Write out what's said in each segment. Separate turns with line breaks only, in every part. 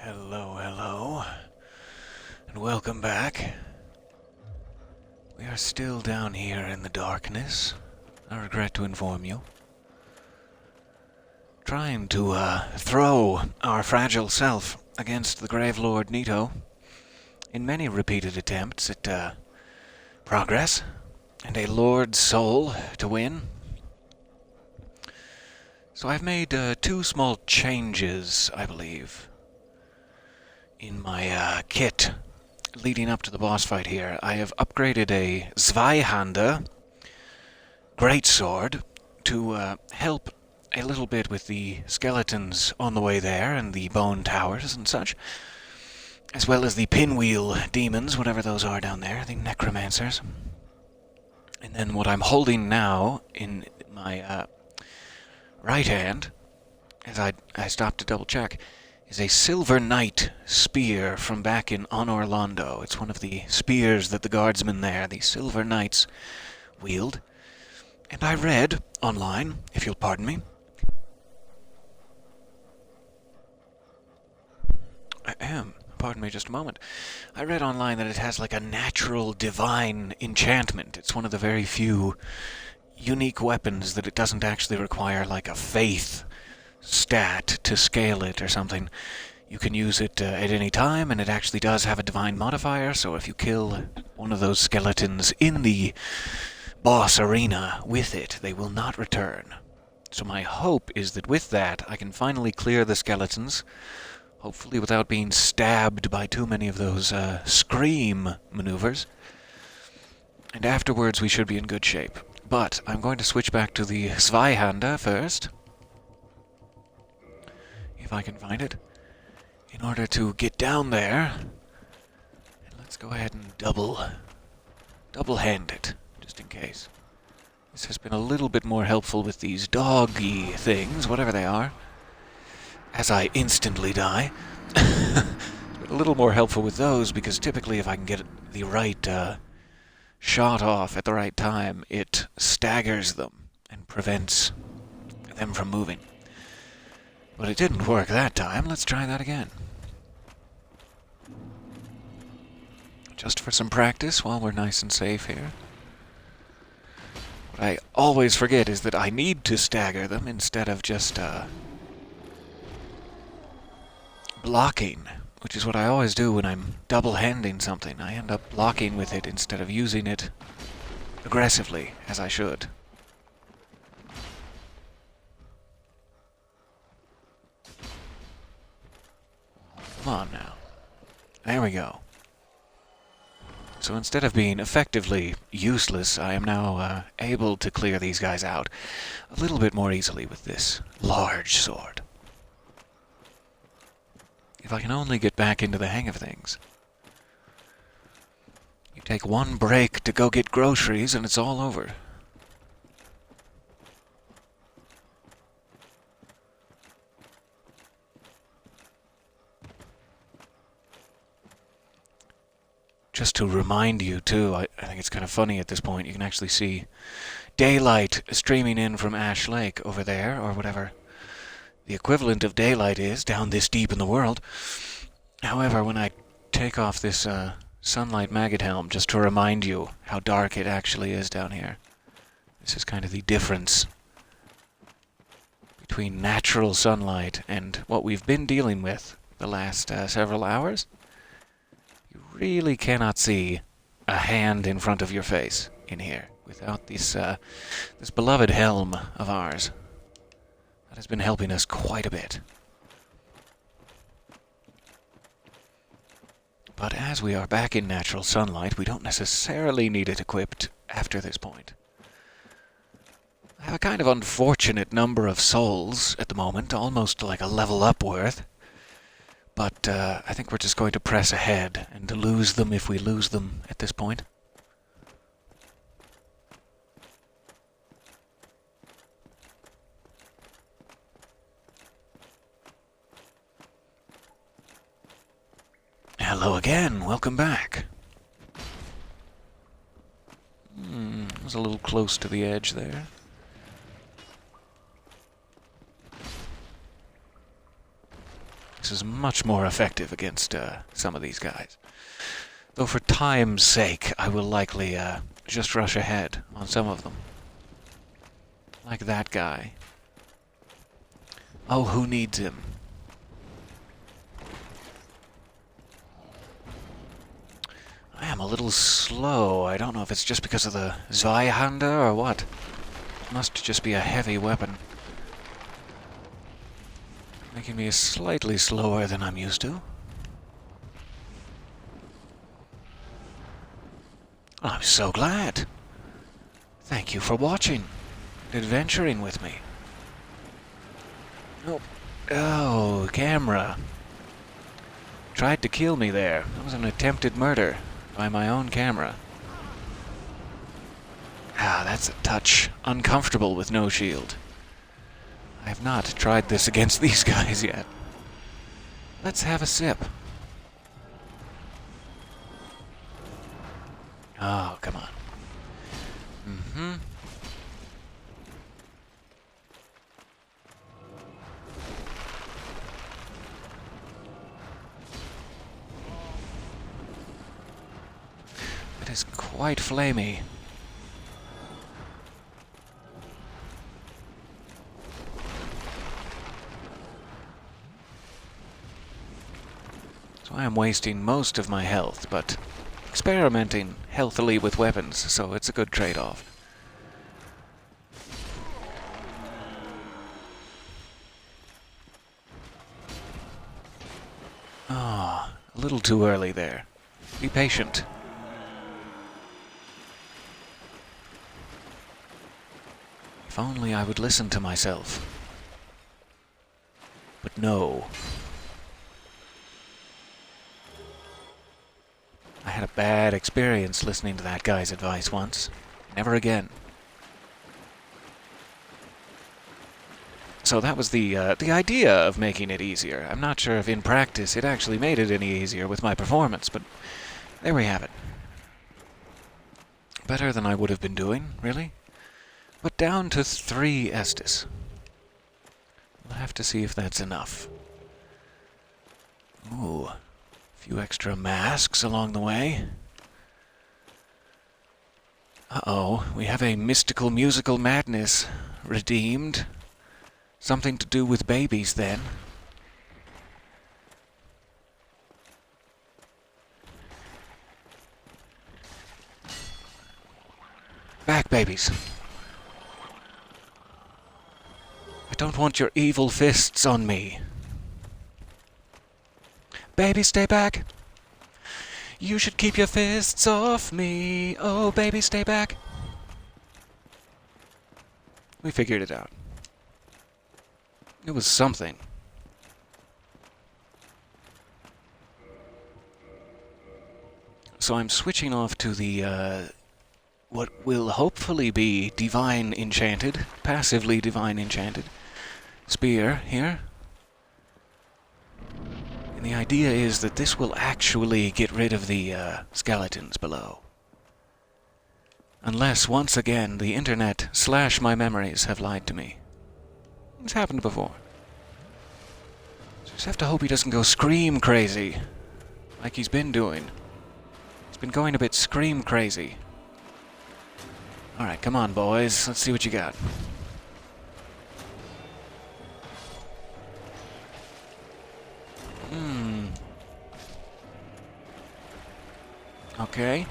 Hello, hello, and welcome back. We are still down here in the darkness, I regret to inform you. Trying to, throw our fragile self against the Gravelord Nito in many repeated attempts at, progress and a lord's soul to win. So I've made, two small changes, I believe, in my, kit leading up to the boss fight here. I have upgraded a Zweihander greatsword to help a little bit with the skeletons on the way there and the bone towers and such, as well as the pinwheel demons, whatever those are down there, the necromancers. And then what I'm holding now in my right hand, as I stopped to double check, is a Silver Knight spear from back in Orlando. It's one of the spears that the guardsmen there, the Silver Knights, wield. And I read online, if you'll pardon me. Pardon me just a moment. I read online that it has like a natural divine enchantment. It's one of the very few unique weapons that it doesn't actually require like a faith stat to scale it or something. You can use it at any time, and it actually does have a divine modifier, so if you kill one of those skeletons in the boss arena with it, they will not return. So my hope is that with that, I can finally clear the skeletons, hopefully without being stabbed by too many of those scream maneuvers, and afterwards we should be in good shape. But I'm going to switch back to the Zweihander first, if I can find it, in order to get down there. And let's go ahead and double-hand it, just in case. This has been a little bit more helpful with these doggy things, whatever they are, as I instantly die. It's been a little more helpful with those, because typically if I can get the right shot off at the right time, it staggers them and prevents them from moving. But it didn't work that time. Let's try that again. Just for some practice while we're nice and safe here. What I always forget is that I need to stagger them instead of just blocking, which is what I always do when I'm double-handing something. I end up blocking with it instead of using it aggressively, as I should. Come on now. There we go. So instead of being effectively useless, I am now able to clear these guys out a little bit more easily with this large sword. If I can only get back into the hang of things. You take one break to go get groceries and it's all over. Just to remind you, too, I think it's kind of funny at this point, you can actually see daylight streaming in from Ash Lake over there, or whatever the equivalent of daylight is down this deep in the world. However, when I take off this sunlight maggot helm, just to remind you how dark it actually is down here, this is kind of the difference between natural sunlight and what we've been dealing with the last several hours. You really cannot see a hand in front of your face in here without this beloved helm of ours. That has been helping us quite a bit. But as we are back in natural sunlight, we don't necessarily need it equipped after this point. I have a kind of unfortunate number of souls at the moment, almost like a level up worth. But I think we're just going to press ahead and to lose them if we lose them at this point. Hello again, welcome back. I was a little close to the edge there. This is much more effective against some of these guys. Though for time's sake, I will likely just rush ahead on some of them. Like that guy. Oh, who needs him? I am a little slow. I don't know if it's just because of the Zweihande or what. It must just be a heavy weapon. Making me slightly slower than I'm used to. I'm so glad. Thank you for watching. Adventuring with me. Oh, camera. Tried to kill me there. That was an attempted murder by my own camera. Ah, that's a touch uncomfortable with no shield. I have not tried this against these guys yet. Let's have a sip. Oh, come on. Mm-hmm. It is quite flamey. So I am wasting most of my health, but experimenting healthily with weapons, so it's a good trade-off. Ah, a little too early there. Be patient. If only I would listen to myself. But no. I had a bad experience listening to that guy's advice once. Never again. So that was the idea of making it easier. I'm not sure if in practice it actually made it any easier with my performance, but there we have it. Better than I would have been doing, really. But down to 3 Estus. We'll have to see if that's enough. Ooh. A few extra masks along the way. Uh-oh, we have a mystical musical madness redeemed. Something to do with babies, then. Back, babies. I don't want your evil fists on me. Baby, stay back. You should keep your fists off me. Oh, baby, stay back. We figured it out. It was something. So I'm switching off to the, what will hopefully be Divine Enchanted, passively Divine Enchanted spear here. And the idea is that this will actually get rid of the skeletons below. Unless, once again, the internet / my memories have lied to me. It's happened before. Just have to hope he doesn't go scream crazy, like he's been doing. He's been going a bit scream crazy. Alright, come on, boys. Let's see what you got. Okay.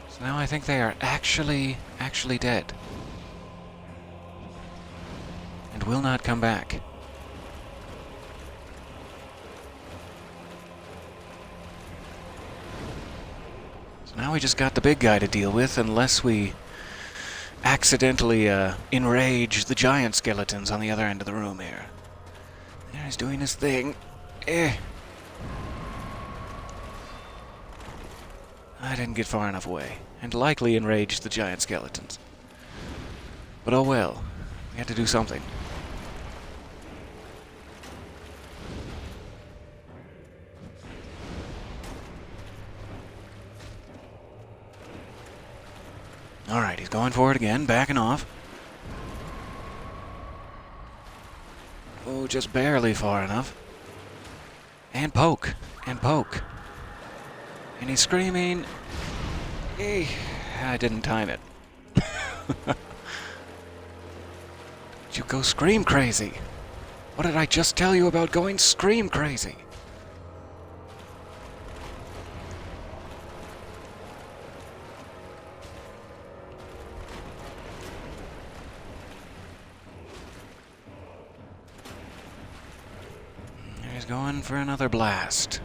So now I think they are actually dead. And will not come back. So now we just got the big guy to deal with, unless we accidentally enrage the giant skeletons on the other end of the room here. There, he's doing his thing. I didn't get far enough away, and likely enraged the giant skeletons. But oh well, we had to do something. Alright, he's going for it again, backing off. Oh, just barely far enough. And poke. And poke. And he's screaming. I didn't time it. You go scream crazy. What did I just tell you about going scream crazy? He's going for another blast.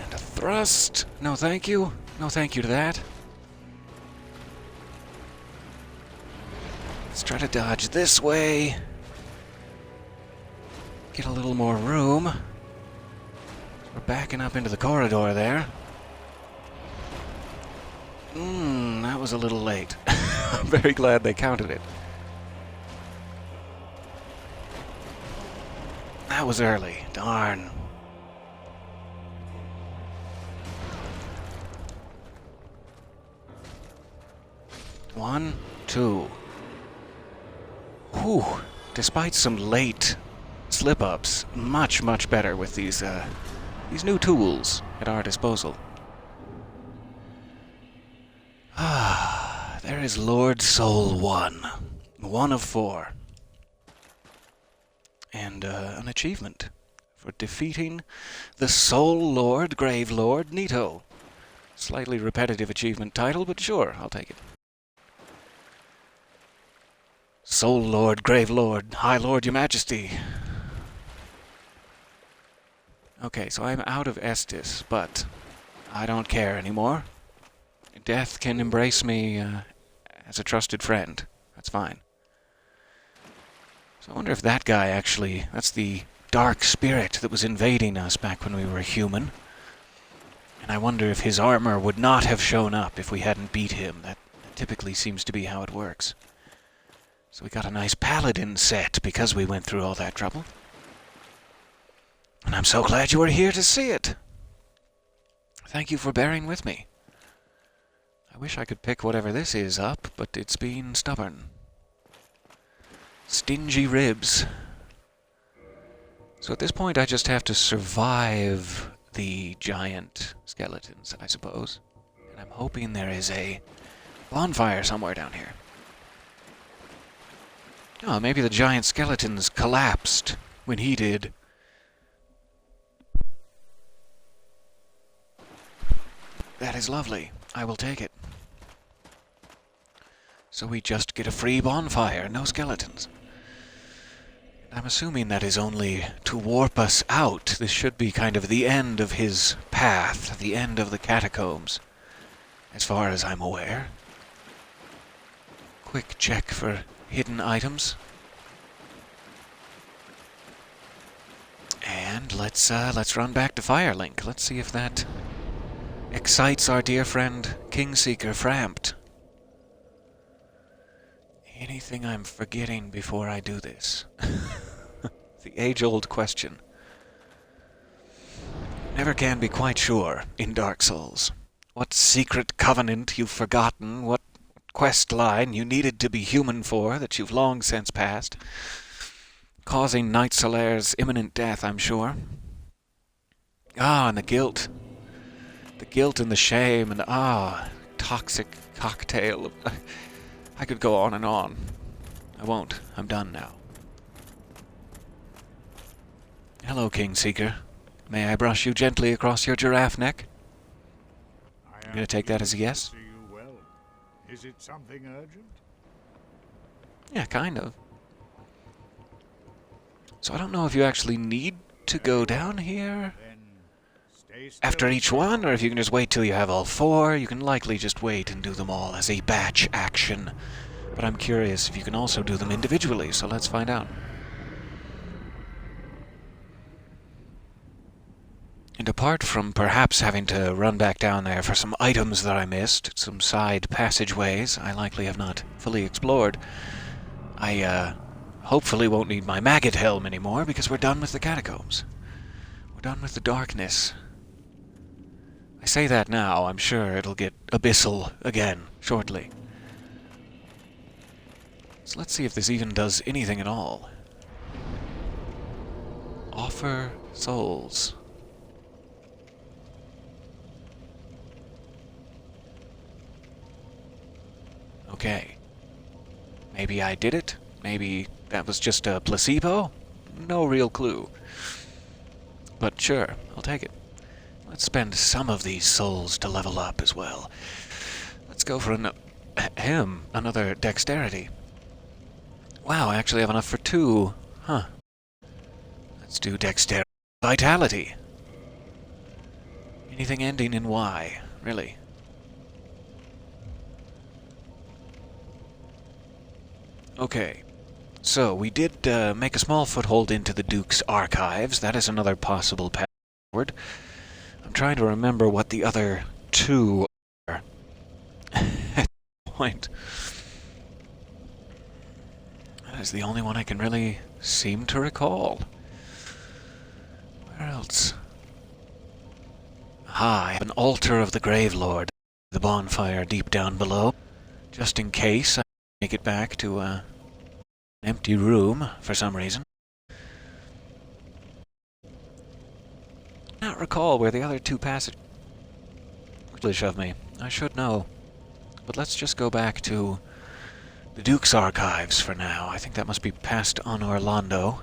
And a thrust. No thank you. No thank you to that. Let's try to dodge this way. Get a little more room. We're backing up into the corridor there. That was a little late. I'm very glad they counted it. That was early. Darn. One, two. Whew. Despite some late slip-ups, much, much better with these new tools at our disposal. Ah, there is Lord Soul 1. 1 of 4. And an achievement for defeating the Soul Lord Gravelord Nito. Slightly repetitive achievement title, but sure, I'll take it. Soul Lord, Gravelord, High Lord, Your Majesty. Okay, so I'm out of Estus, but I don't care anymore. Death can embrace me as a trusted friend. That's fine. So I wonder if that guy actually... That's the dark spirit that was invading us back when we were human. And I wonder if his armor would not have shown up if we hadn't beat him. That typically seems to be how it works. So we got a nice paladin set because we went through all that trouble. And I'm so glad you were here to see it. Thank you for bearing with me. I wish I could pick whatever this is up, but it's being stubborn. Stingy ribs. So at this point I just have to survive the giant skeletons, I suppose. And I'm hoping there is a bonfire somewhere down here. Oh, maybe the giant skeletons collapsed when he did. That is lovely. I will take it. So we just get a free bonfire, no skeletons. I'm assuming that is only to warp us out. This should be kind of the end of his path, the end of the catacombs, as far as I'm aware. Quick check for hidden items. And let's run back to Firelink. Let's see if that excites our dear friend Kingseeker Frampt. Anything I'm forgetting before I do this? The age-old question. Never can be quite sure in Dark Souls. What secret covenant you've forgotten, what quest line you needed to be human for that you've long since passed, causing Knight Solaire's imminent death, I'm sure. Ah, and the guilt. The guilt and the shame and toxic cocktail. I could go on and on. I won't. I'm done now. Hello, Kingseeker. May I brush you gently across your giraffe neck? I'm going to take that as a yes.
See you well. Is it something urgent?
Yeah, kind of. So I don't know if you actually need to go down here after each one, or if you can just wait till you have all 4. You can likely just wait and do them all as a batch action. But I'm curious if you can also do them individually, so let's find out. And apart from perhaps having to run back down there for some items that I missed, some side passageways I likely have not fully explored, I hopefully won't need my maggot helm anymore because we're done with the catacombs. We're done with the darkness. I say that now, I'm sure it'll get abyssal again shortly. So let's see if this even does anything at all. Offer souls. Okay. Maybe I did it? Maybe that was just a placebo? No real clue. But sure, I'll take it. Let's spend some of these souls to level up as well. Let's go for another dexterity. Wow, I actually have enough for 2. Huh. Let's do dexterity. Vitality. Anything ending in Y, really. Okay. So, we did make a small foothold into the Duke's archives. That is another possible path forward. I'm trying to remember what the other 2 are. At this point. That is the only one I can really seem to recall. Where else? I have an altar of the Gravelord, the bonfire deep down below, just in case I make it back to an empty room for some reason. I cannot recall where the other 2 passages of me. I should know. But let's just go back to the Duke's archives for now. I think that must be past on Orlando.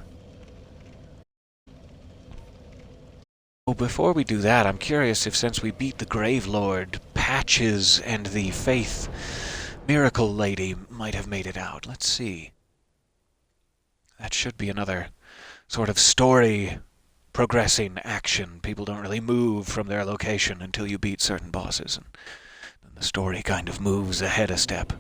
Oh, before we do that, I'm curious if since we beat the Gravelord, Patches and the Faith Miracle Lady might have made it out. Let's see. That should be another sort of story progressing action. People don't really move from their location until you beat certain bosses, and then the story kind of moves ahead a step.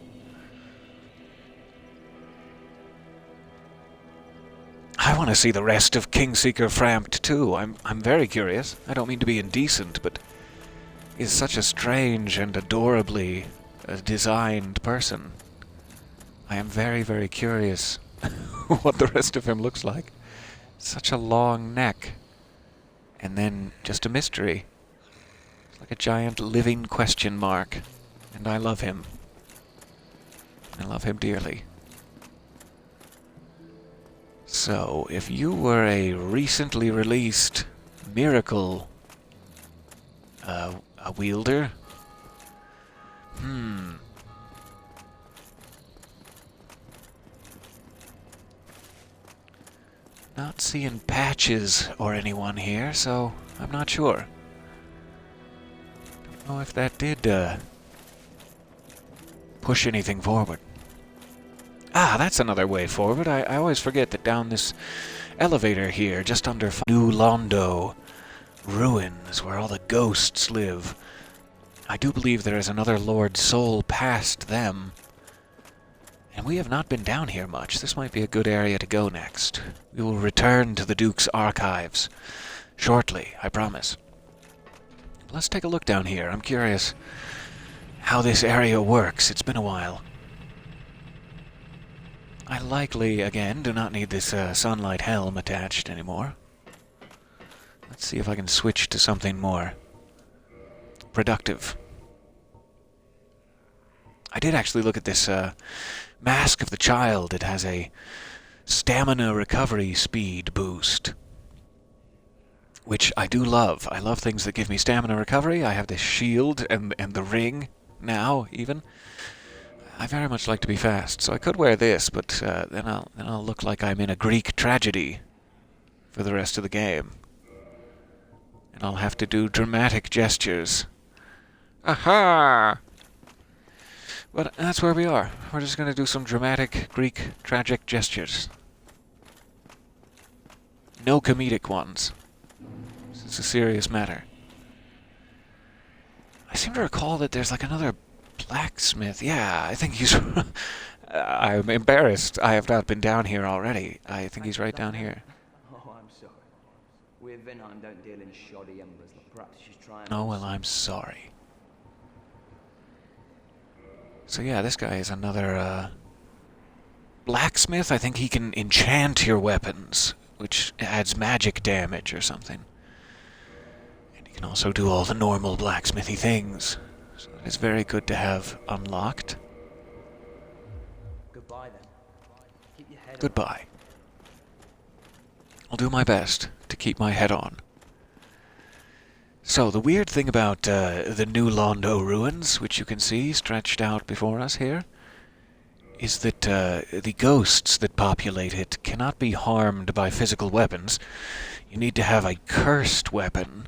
I want to see the rest of Kingseeker Frampt too. I'm very curious. I don't mean to be indecent, but he's such a strange and adorably designed person. I am very, very curious what the rest of him looks like. Such a long neck. And then just a mystery. It's like a giant living question mark. And I love him. I love him dearly. So, if you were a recently released miracle a wielder, not seeing Patches or anyone here, so I'm not sure. Don't know if that did push anything forward. Ah, that's another way forward. I always forget that down this elevator here, just under New Londo ruins, where all the ghosts live, I do believe there is another Lord Soul past them. And we have not been down here much. This might be a good area to go next. We will return to the Duke's archives shortly, I promise. Let's take a look down here. I'm curious how this area works. It's been a while. I likely, again, do not need this sunlight helm attached anymore. Let's see if I can switch to something more productive. I did actually look at this Mask of the Child. It has a stamina recovery speed boost, which I do love. I love things that give me stamina recovery. I have this shield and the ring now, even. I very much like to be fast, so I could wear this, but then I'll look like I'm in a Greek tragedy for the rest of the game. And I'll have to do dramatic gestures. Aha! But that's where we are. We're just going to do some dramatic Greek tragic gestures. No comedic ones. It's a serious matter. I seem to recall that there's like another blacksmith. Yeah, I think he's... I'm embarrassed. I have not been down here already. I think he's right down here.
Oh, I'm sorry. We of Vinheim don't deal in shoddy embers. Perhaps she's trying...
Oh, well, I'm sorry. So yeah, this guy is another, blacksmith. I think he can enchant your weapons, which adds magic damage or something. And he can also do all the normal blacksmithy things. So it's very good to have unlocked.
Goodbye, then.
Goodbye. I'll do my best to keep my head on. So, the weird thing about the New Londo ruins, which you can see stretched out before us here, is that the ghosts that populate it cannot be harmed by physical weapons. You need to have a cursed weapon,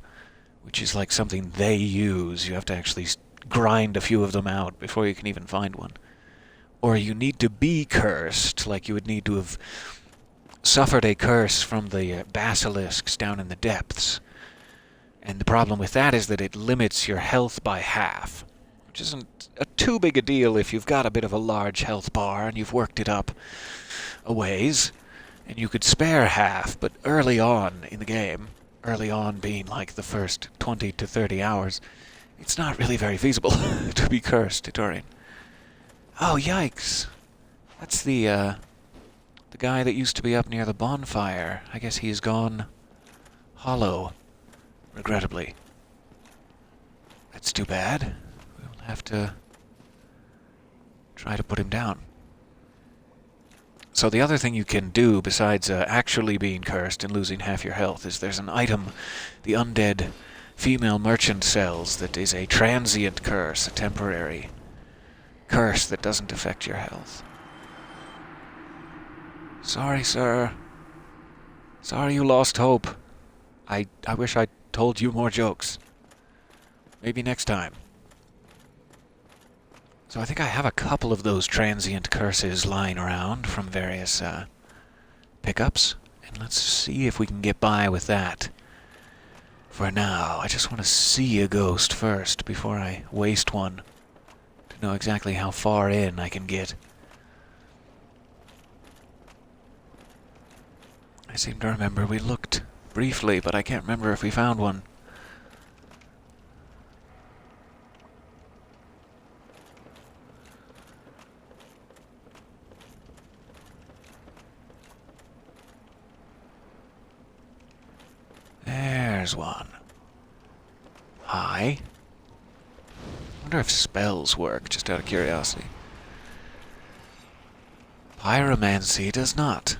which is like something they use. You have to actually grind a few of them out before you can even find one. Or you need to be cursed, like you would need to have suffered a curse from the basilisks down in the depths. And the problem with that is that it limits your health by half, which isn't too big a deal if you've got a bit of a large health bar and you've worked it up a ways, and you could spare half, but early on in the game, early on being like the first 20 to 30 hours, it's not really very feasible to be cursed during. Oh, yikes. That's the guy that used to be up near the bonfire. I guess he's gone hollow. Regrettably. That's too bad. We'll have to try to put him down. So the other thing you can do besides actually being cursed and losing half your health is there's an item the undead female merchant sells that is a transient curse, a temporary curse that doesn't affect your health. Sorry, sir. Sorry you lost hope. I wish I'd told you more jokes. Maybe next time. So I think I have a couple of those transient curses lying around from various pickups. And let's see if we can get by with that. For now, I just want to see a ghost first before I waste one to know exactly how far in I can get. I seem to remember we looked briefly, but I can't remember if we found one. There's one. Hi. I wonder if spells work, just out of curiosity. Pyromancy does not,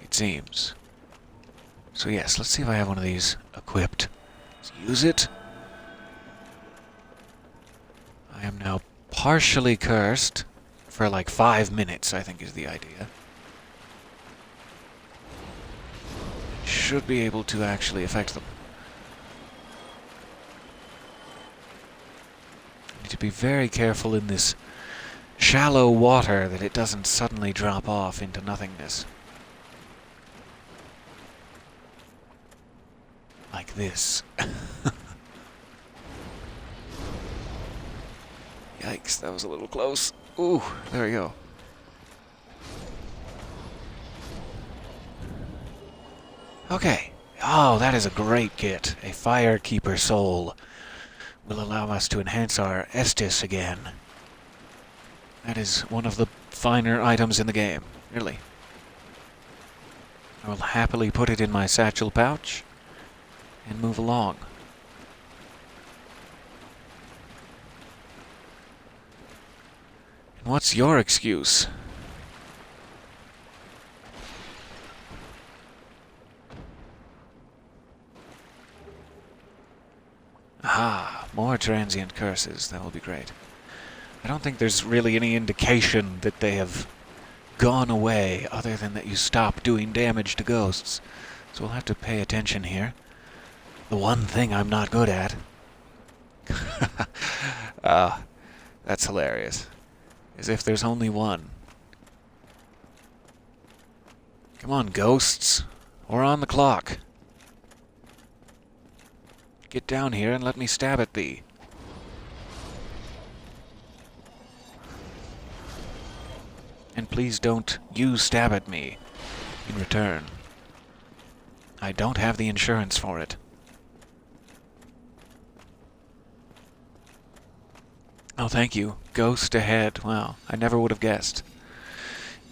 it seems. So yes, let's see if I have one of these equipped. Let's use it. I am now partially cursed for like 5 minutes, I think is the idea. Should be able to actually affect them. Need to be very careful in this shallow water that it doesn't suddenly drop off into nothingness. Like this. Yikes, that was a little close. Ooh, there we go. Okay. Oh, that is a great kit. A Firekeeper Soul will allow us to enhance our Estus again. That is one of the finer items in the game, really. I will happily put it in my satchel pouch and move along. And what's your excuse? Aha, more transient curses. That will be great. I don't think there's really any indication that they have gone away other than that you stop doing damage to ghosts. So we'll have to pay attention here. The one thing I'm not good at. That's hilarious. As if there's only one. Come on, ghosts. We're on the clock. Get down here and let me stab at thee. And please don't you stab at me in return. I don't have the insurance for it. Oh, thank you. Ghost ahead. Wow, I never would have guessed.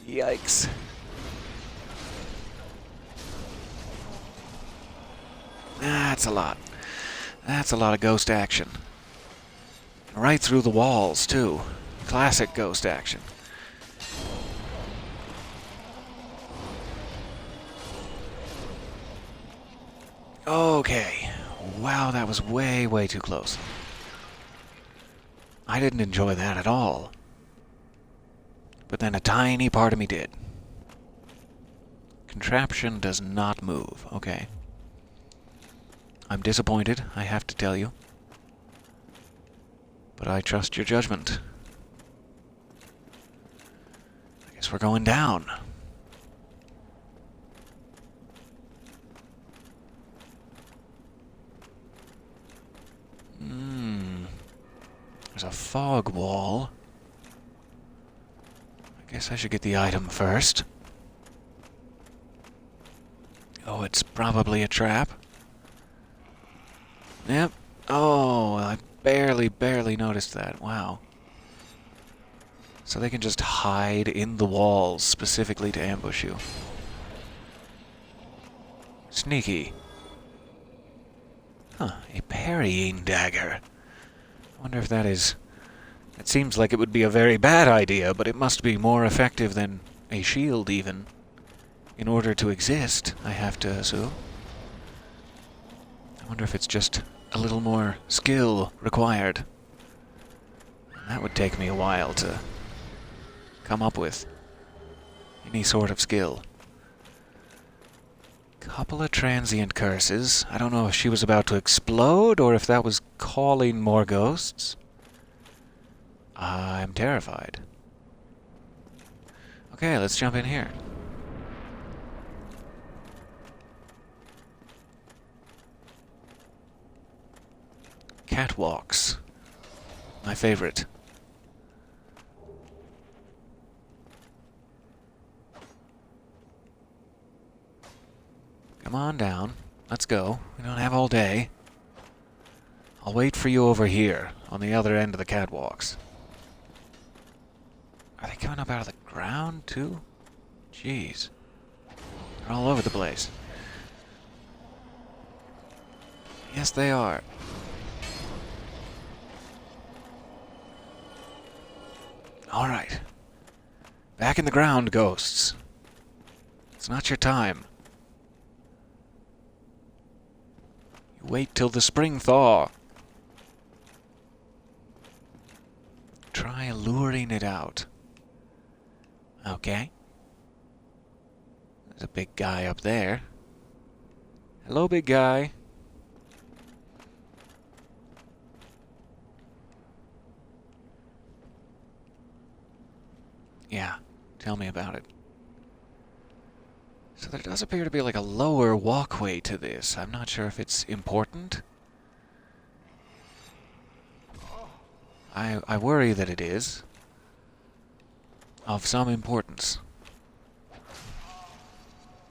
Yikes. That's a lot. That's a lot of ghost action. Right through the walls, too. Classic ghost action. Okay. Wow, that was way, way too close. I didn't enjoy that at all. But then a tiny part of me did. Contraption does not move. Okay. I'm disappointed, I have to tell you. But I trust your judgment. I guess we're going down. There's a fog wall. I guess I should get the item first. Oh, it's probably a trap. Yep. Oh, I barely noticed that. Wow. So they can just hide in the walls specifically to ambush you. Sneaky. Huh, a parrying dagger. I wonder if that is... It seems like it would be a very bad idea, but it must be more effective than a shield, even. In order to exist, I have to assume. I wonder if it's just a little more skill required. That would take me a while to come up with. Any sort of skill. Couple of transient curses. I don't know if she was about to explode or if that was calling more ghosts. I'm terrified. Okay, let's jump in here. Catwalks. My favorite. Come on down. Let's go. We don't have all day. I'll wait for you over here, on the other end of the catwalks. Are they coming up out of the ground, too? Jeez. They're all over the place. Yes, they are. Alright. Back in the ground, ghosts. It's not your time. You wait till the spring thaw. Try luring it out. Okay. There's a big guy up there. Hello, big guy. Yeah, tell me about it. So there does appear to be like a lower walkway to this. I'm not sure if it's important. I worry that it is. Of some importance.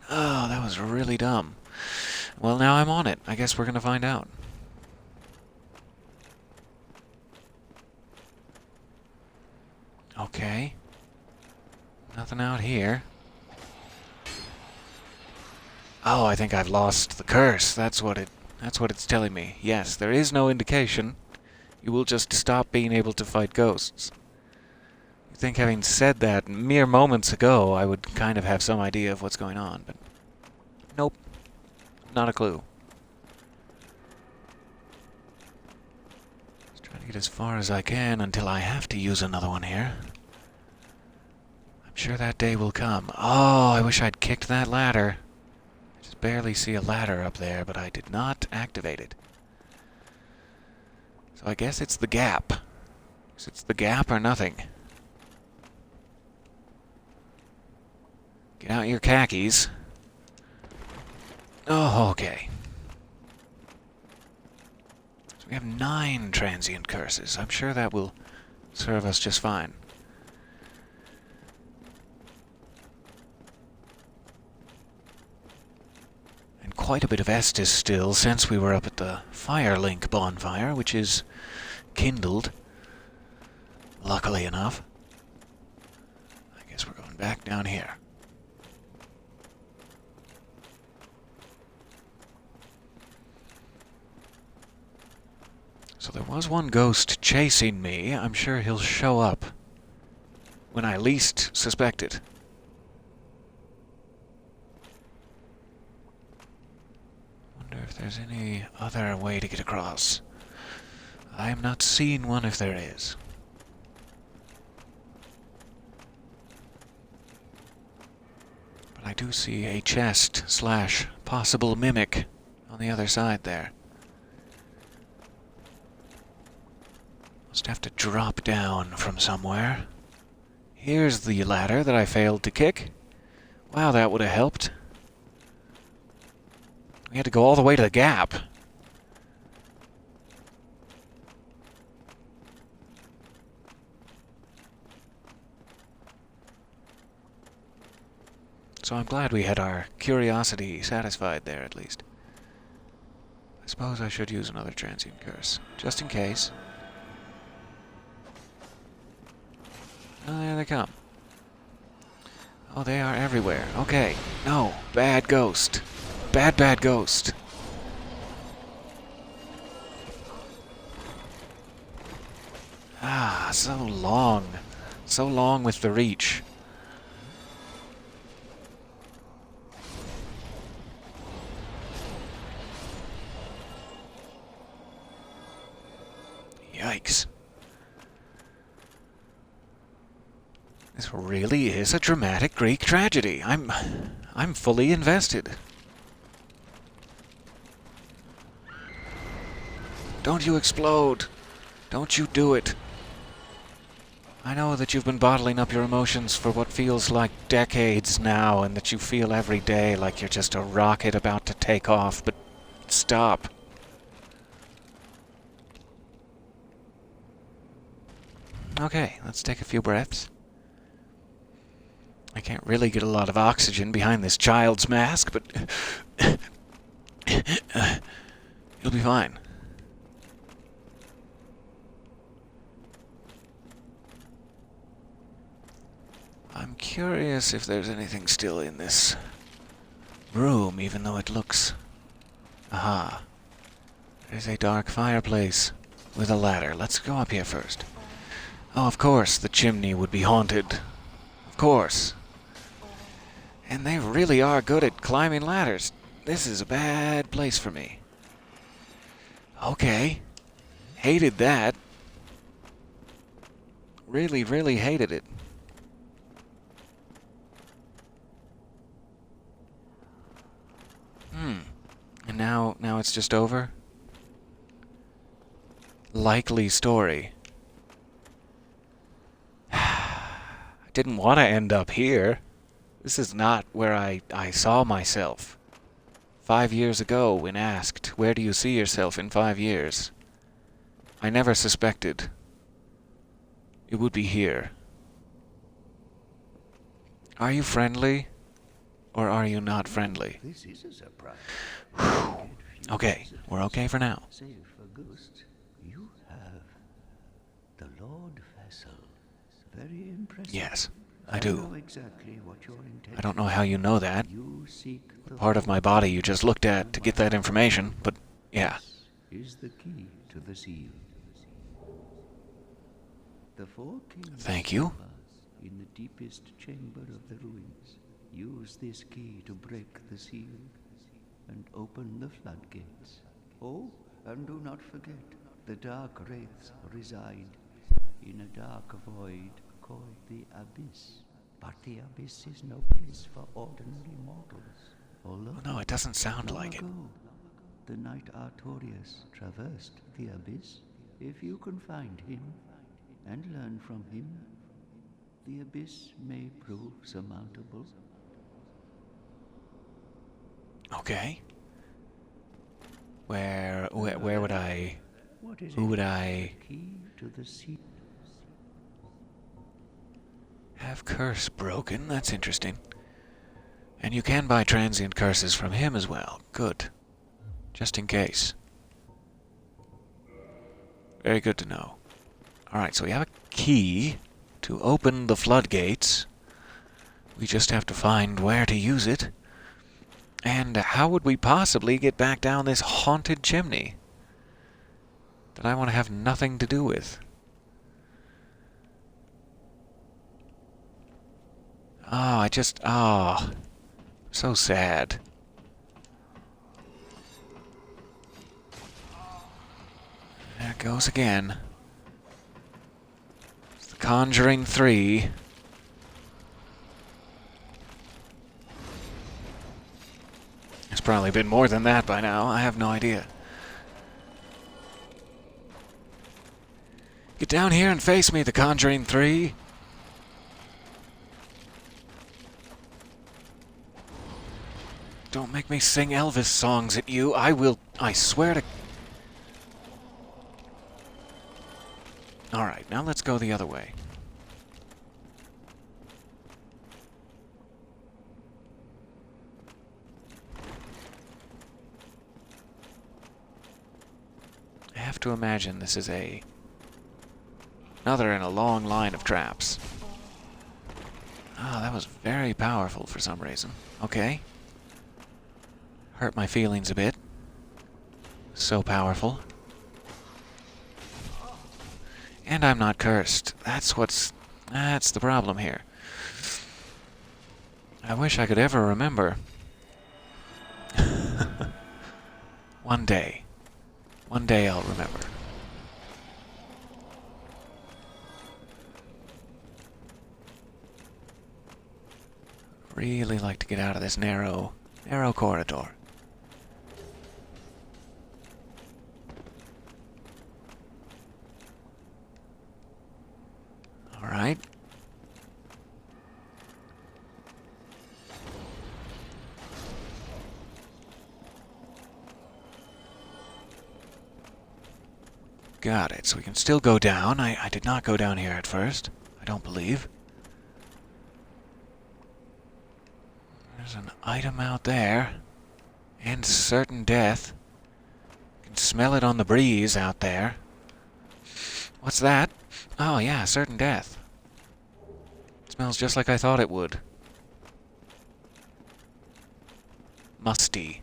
Oh, that was really dumb. Well, now I'm on it. I guess we're gonna find out. Okay. Nothing out here. Oh, I think I've lost the curse. That's what it's telling me. Yes, there is no indication. You will just stop being able to fight ghosts. You'd think having said that mere moments ago, I would kind of have some idea of what's going on, but nope. Not a clue. Just trying to get as far as I can until I have to use another one here. I'm sure that day will come. Oh, I wish I'd kicked that ladder. I just barely see a ladder up there, but I did not activate it. So I guess it's the gap. It's the gap or nothing. Get out your khakis. Oh, okay. So we have 9 transient curses. I'm sure that will serve us just fine. And quite a bit of Estus still, since we were up at the Firelink bonfire, which is kindled, luckily enough. I guess we're going back down here. So there was one ghost chasing me. I'm sure he'll show up when I least suspect it. Wonder if there's other way to get across? I am not seeing one if there is. But I do see a chest slash possible mimic on the other side there. Must have to drop down from somewhere. Here's the ladder that I failed to kick. Wow, that would have helped. We had to go all the way to the gap. So I'm glad we had our curiosity satisfied there, at least. I suppose I should use another transient curse, just in case. Oh, there they come. Oh, they are everywhere. Okay. No. Bad ghost. Bad, bad ghost. Ah, so long. So long with the reach. Yikes. This really is a dramatic Greek tragedy. I'm fully invested. Don't you explode. Don't you do it. I know that you've been bottling up your emotions for what feels like decades now, and that you feel every day like you're just a rocket about to take off, but stop. Okay, let's take a few breaths. I can't really get a lot of oxygen behind this child's mask, but you'll be fine. I'm curious if there's anything still in this room, even though it looks... Aha. There's a dark fireplace with a ladder. Let's go up here first. Oh, of course, the chimney would be haunted. Of course. And they really are good at climbing ladders. This is a bad place for me. Okay. Hated that. Really, really hated it. And now it's just over? Likely story. I didn't want to end up here. This is not where I saw myself. 5 years ago, when asked, where do you see yourself in 5 years? I never suspected it would be here. Are you friendly? Or are you not friendly?
This is a surprise.
Okay, we're okay for now.
Save for ghosts. You have the Lord Vessel. Very impressive.
Yes, I do.
know exactly what your intention.
I don't know how you know that.
You seek the
Part of my body you just looked at to get that information, but yeah.
This is the key to the seal. The four kings
Thank you.
of us in the deepest chamber of the ruins. Use this key to break the seal and open the floodgates. Oh, and do not forget, the dark wraiths reside in a dark void called the Abyss. But the Abyss is no place for ordinary mortals. Although
No, it doesn't sound
long
like it.
ago, the knight Artorius traversed the Abyss. If you can find him and learn from him, the Abyss may prove surmountable.
Okay. Where would I...
What is
Who
it?
would I
Key to the sea.
have curse broken? That's interesting. And you can buy transient curses from him as well. Good. Just in case. Very good to know. Alright, so we have a key to open the floodgates. We just have to find where to use it. And how would we possibly get back down this haunted chimney that I want to have nothing to do with? So sad. goes again. It's the Conjuring 3. It's probably been more than that by now. I have no idea. Get down here and face me, the Conjuring 3. Don't make me sing Elvis songs at you. I swear to... Alright, now let's go the other way. I have to imagine this is another in a long line of traps. Ah, that was very powerful for some reason. Okay. Hurt my feelings a bit. So powerful. And I'm not cursed. That's the problem here. I wish I could ever remember. One day. One day I'll remember. Really like to get out of this narrow corridor. All right. Got it. So we can still go down. I did not go down here at first. I don't believe. There's an item out there. And certain death. You can smell it on the breeze out there. What's that? Oh yeah, certain death. It smells just like I thought it would. Musty.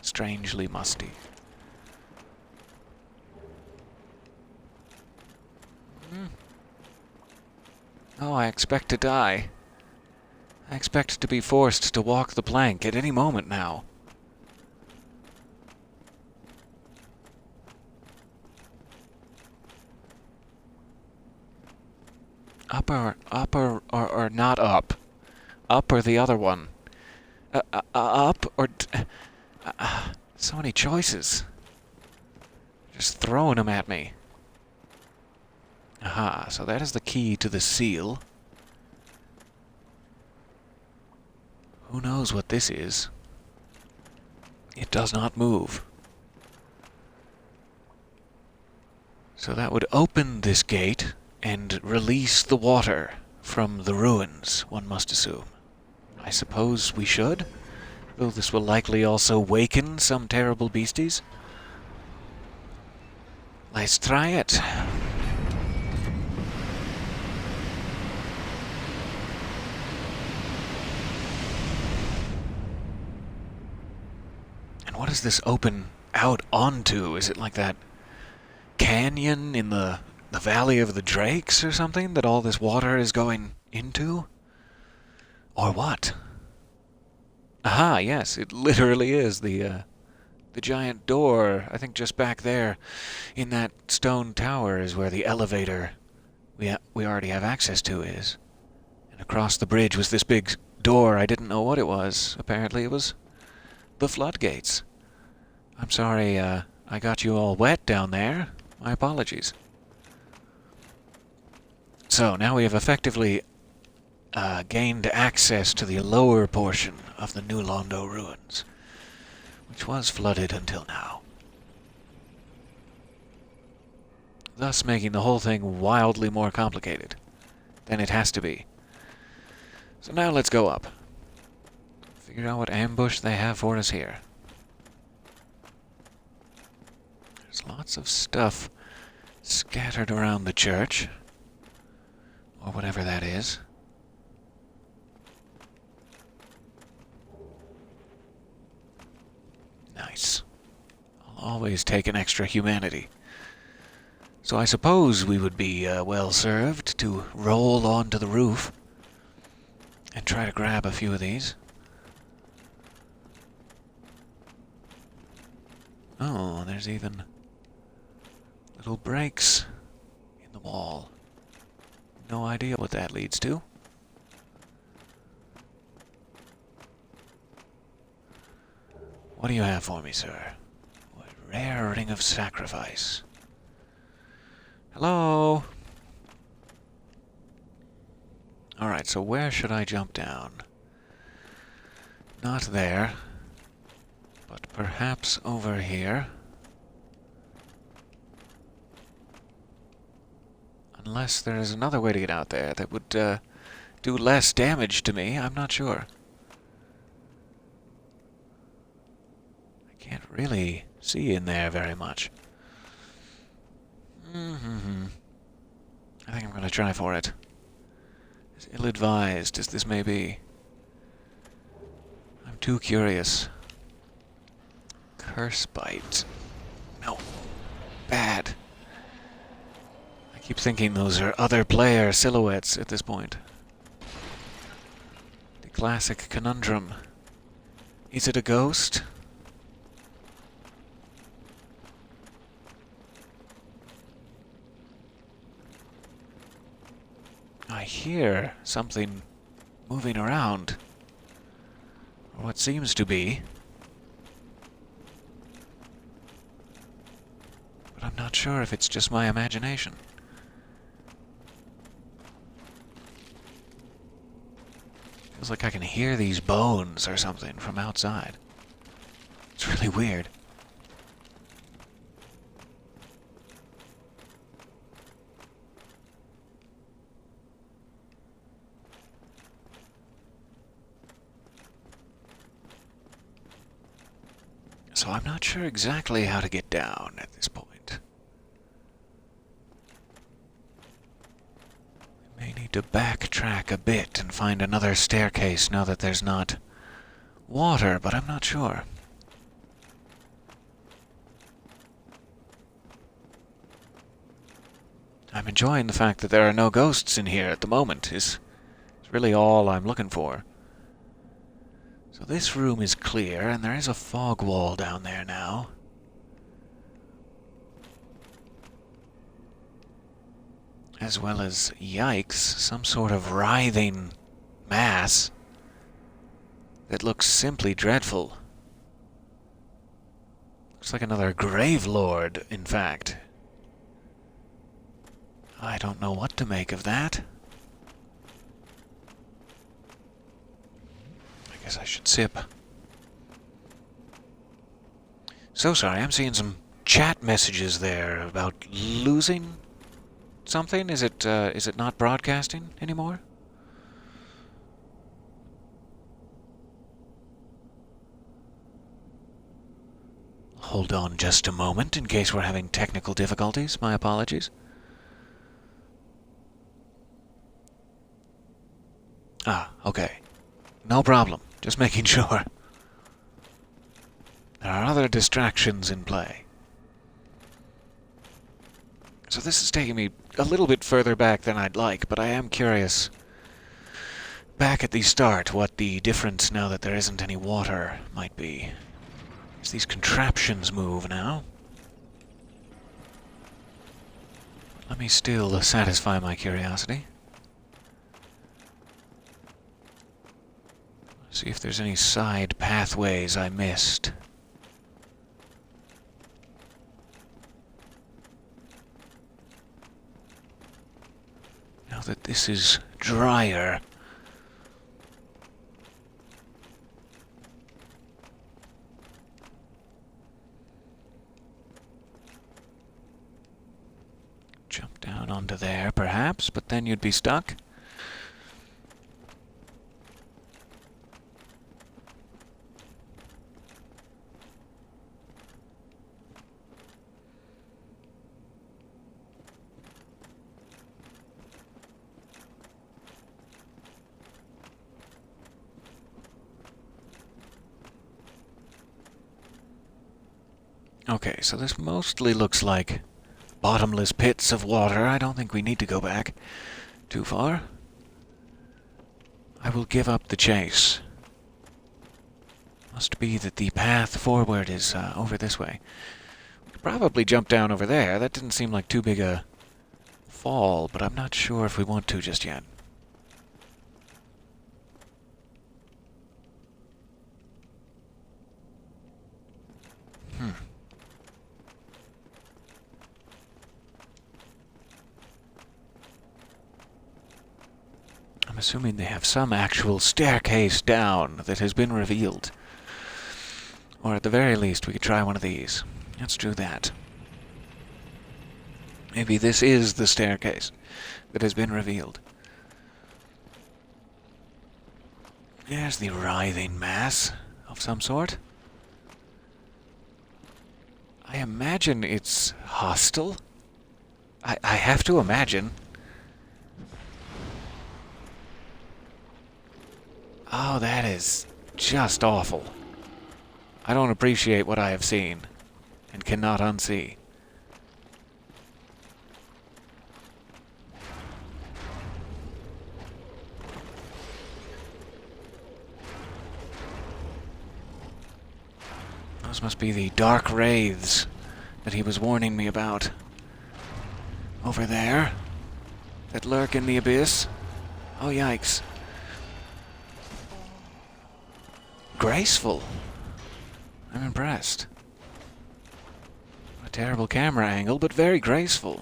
Strangely musty. Oh, I expect to die. I expect to be forced to walk the plank at any moment now. Up or not up? Up or the other one? Up or... so many choices. Just throwing them at me. Aha, so that is the key to the seal. Who knows what this is? It does not move. So that would open this gate and release the water from the ruins, one must assume. I suppose we should, though this will likely also waken some terrible beasties. Let's try it. And what does this open out onto? Is it like that canyon in the Valley of the Drakes or something that all this water is going into? Or what? Aha, yes, it literally is the giant door. I think just back there in that stone tower is where the elevator we already have access to is. And across the bridge was this big door. I didn't know what it was. Apparently it was the floodgates. I'm sorry, I got you all wet down there. My apologies. So, now we have effectively gained access to the lower portion of the New Londo ruins, which was flooded until now. Thus making the whole thing wildly more complicated than it has to be. So now let's go up. Figure out what ambush they have for us here. There's lots of stuff scattered around the church. Or whatever that is. Nice. I'll always take an extra humanity. So I suppose we would be well served to roll onto the roof and try to grab a few of these. Oh, there's even Little breaks in the wall. No idea what that leads to. What do you have for me, sir? What rare ring of sacrifice. Hello? Alright, so where should I jump down? Not there, but perhaps over here. Unless there is another way to get out there that would do less damage to me, I'm not sure. I can't really see in there very much. I think I'm going to try for it. As ill-advised as this may be. I'm too curious. Curse bite. No. Bad. I keep thinking those are other player silhouettes at this point. The classic conundrum. Is it a ghost? I hear something moving around. Or what seems to be. But I'm not sure if it's just my imagination. Feels like I can hear these bones or something from outside. It's really weird. So I'm not sure exactly how to get down at this point. We may need to backtrack a bit and find another staircase now that there's not water, but I'm not sure. I'm enjoying the fact that there are no ghosts in here at the moment is really all I'm looking for. So this room is clear, and there is a fog wall down there now. As well as, yikes, some sort of writhing mass that looks simply dreadful. Looks like another Gravelord, in fact. I don't know what to make of that. I guess I should sip. So sorry, I'm seeing some chat messages there about losing something. Is it not broadcasting anymore? Hold on just a moment in case we're having technical difficulties. My apologies. Ah, okay. No problem. Just making sure. There are other distractions in play. So this is taking me a little bit further back than I'd like, but I am curious, back at the start, what the difference now that there isn't any water might be. As these contraptions move now. Let me still satisfy my curiosity. See if there's any side pathways I missed. Now that this is drier, jump down onto there perhaps, but then you'd be stuck. Okay, so this mostly looks like bottomless pits of water. I don't think we need to go back too far. I will give up the chase. Must be that the path forward is over this way. probably jump down over there. That didn't seem like too big a fall, but I'm not sure if we want to just yet. I'm assuming they have some actual staircase down that has been revealed. Or at the very least, we could try one of these. Let's do that. Maybe this is the staircase that has been revealed. There's the writhing mass of some sort. I imagine it's hostile. I have to imagine. Oh, that is just awful. I don't appreciate what I have seen, and cannot unsee. Those must be the dark wraiths that he was warning me about. Over there, that lurk in the abyss. Oh, yikes. Graceful. I'm impressed. A terrible camera angle, but very graceful.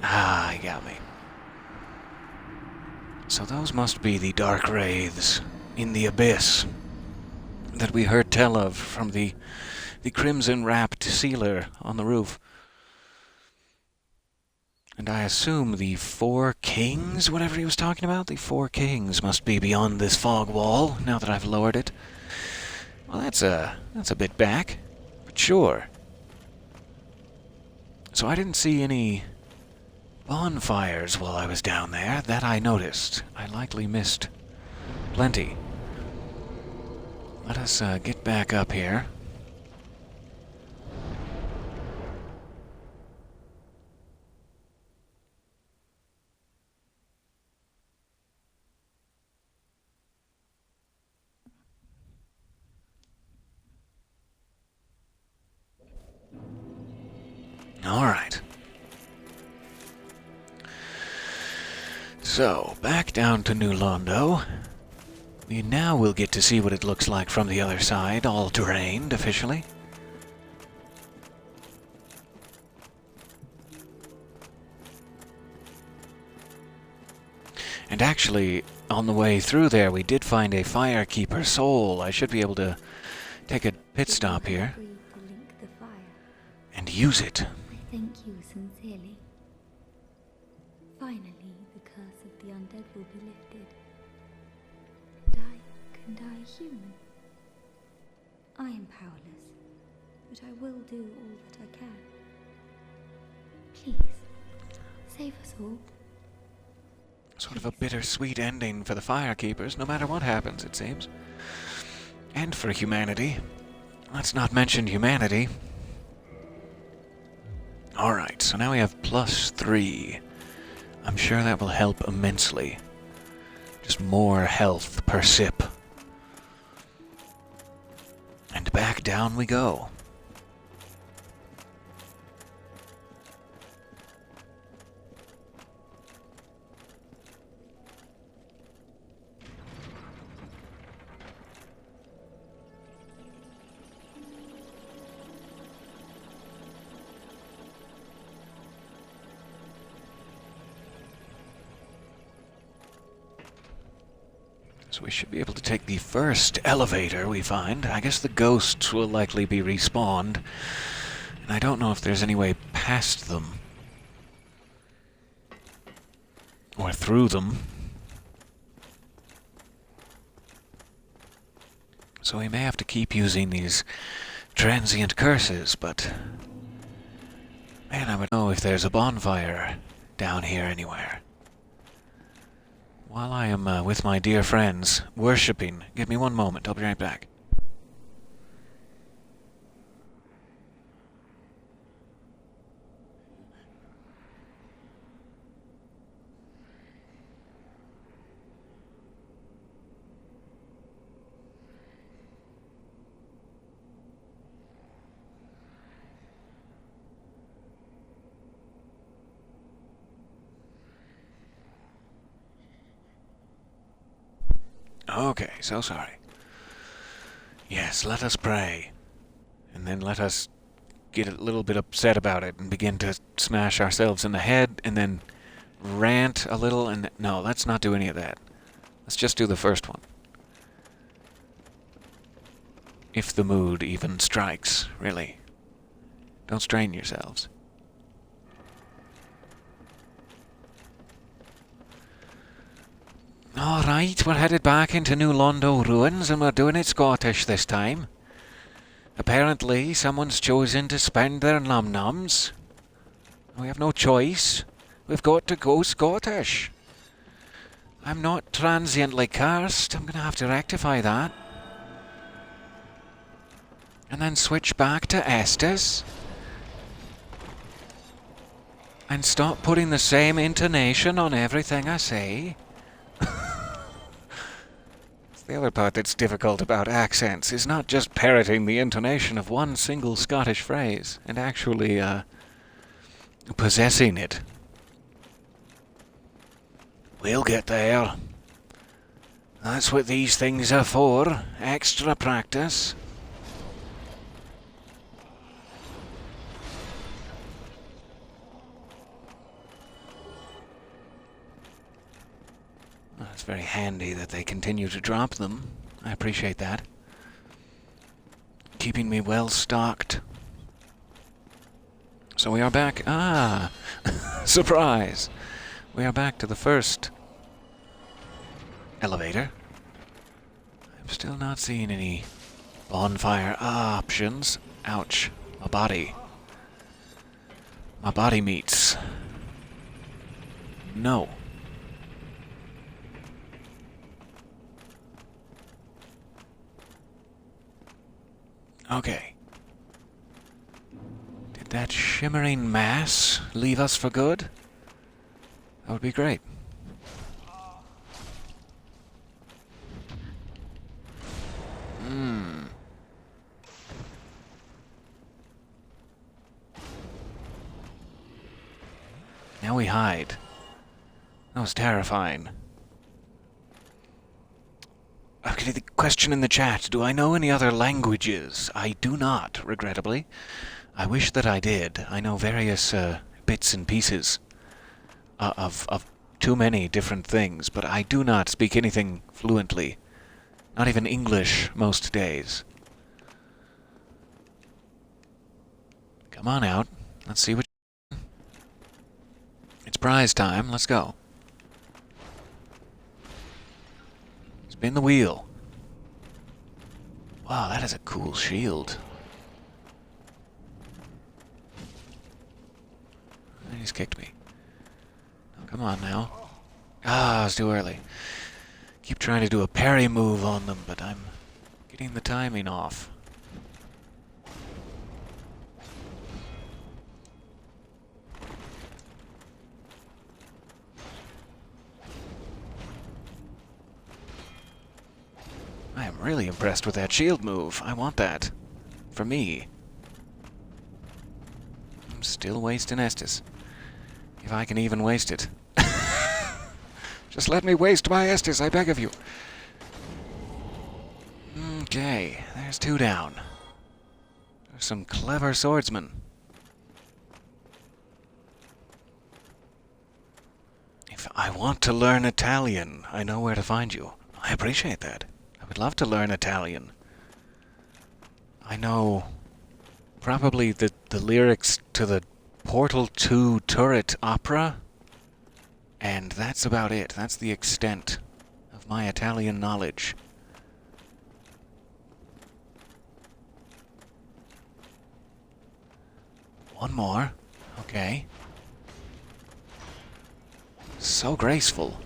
Ah, he got me. So those must be the dark wraiths in the abyss that we heard tell of from the crimson-wrapped sealer on the roof. And I assume the four kings, whatever he was talking about, the four kings must be beyond this fog wall, now that I've lowered it. Well, that's a bit back, but sure. So I didn't see any bonfires while I was down there. That I noticed. I likely missed plenty. Let us get back up here. All right. So, back down to New Londo. We now will get to see what it looks like from the other side, all drained officially. And actually, on the way through there, we did find a Firekeeper soul. I should be able to take a pit stop here and use it.
I thank you sincerely. Finally, the curse of the undead will be lifted. And I can die human. I am powerless, but I will do all that I can. Please, save us all.
Sort of a bittersweet ending for the Firekeepers, no matter what happens, it seems. And for humanity. Let's not mention humanity. Alright, so now we have +3. I'm sure that will help immensely. Just more health per sip. And back down we go. So we should be able to take the first elevator we find. I guess the ghosts will likely be respawned. And I don't know if there's any way past them. Or through them. So we may have to keep using these transient curses, but... man, I would know if there's a bonfire down here anywhere. While I am with my dear friends, worshipping, give me one moment, I'll be right back. Okay, so sorry. Yes, let us pray. And then let us get a little bit upset about it and begin to smash ourselves in the head and then rant a little and... No, let's not do any of that. Let's just do the first one. If the mood even strikes, really. Don't strain yourselves. Alright, we're headed back into New Londo ruins and we're doing it Scottish this time. Apparently, someone's chosen to spend their num-nums. We have no choice. We've got to go Scottish. I'm not transiently cursed. I'm gonna have to rectify that. And then switch back to Estes. And stop putting the same intonation on everything I say. The other part that's difficult about accents is not just parroting the intonation of one single Scottish phrase, and actually, possessing it. We'll get there. That's what these things are for. Extra practice. It's very handy that they continue to drop them. I appreciate that. Keeping me well stocked. So we are back. Ah! Surprise! We are back to the first elevator. I'm still not seeing any bonfire options. Ouch. My body. My body meats. No. Okay. Did that shimmering mass leave us for good? That would be great. Now we hide. That was terrifying. Okay, the question in the chat, do I know any other languages? I do not, regrettably. I wish that I did. I know various bits and pieces of too many different things, but I do not speak anything fluently. Not even English most days. Come on out. Let's see what... It's prize time. Let's go. Spin the wheel. Wow, that is a cool shield. He's kicked me. Oh, come on now. Ah, it's too early. Keep trying to do a parry move on them, but I'm getting the timing off. I am really impressed with that shield move. I want that. For me. I'm still wasting Estus. If I can even waste it. Just let me waste my Estus, I beg of you. Okay, there's two down. There's some clever swordsmen. If I want to learn Italian, I know where to find you. I appreciate that. I would love to learn Italian. I know probably the lyrics to the Portal 2 turret opera, and that's about it. That's the extent of my Italian knowledge. One more. Okay. So graceful.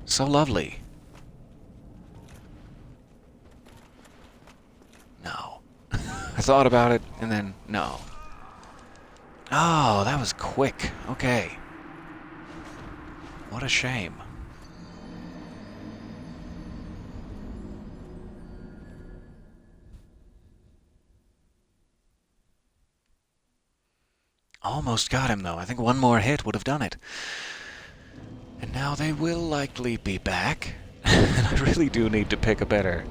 So lovely. No. I thought about it, and then no. Oh, that was quick. Okay. What a shame. Almost got him, though. I think one more hit would have done it. And now they will likely be back. And I really do need to pick a better...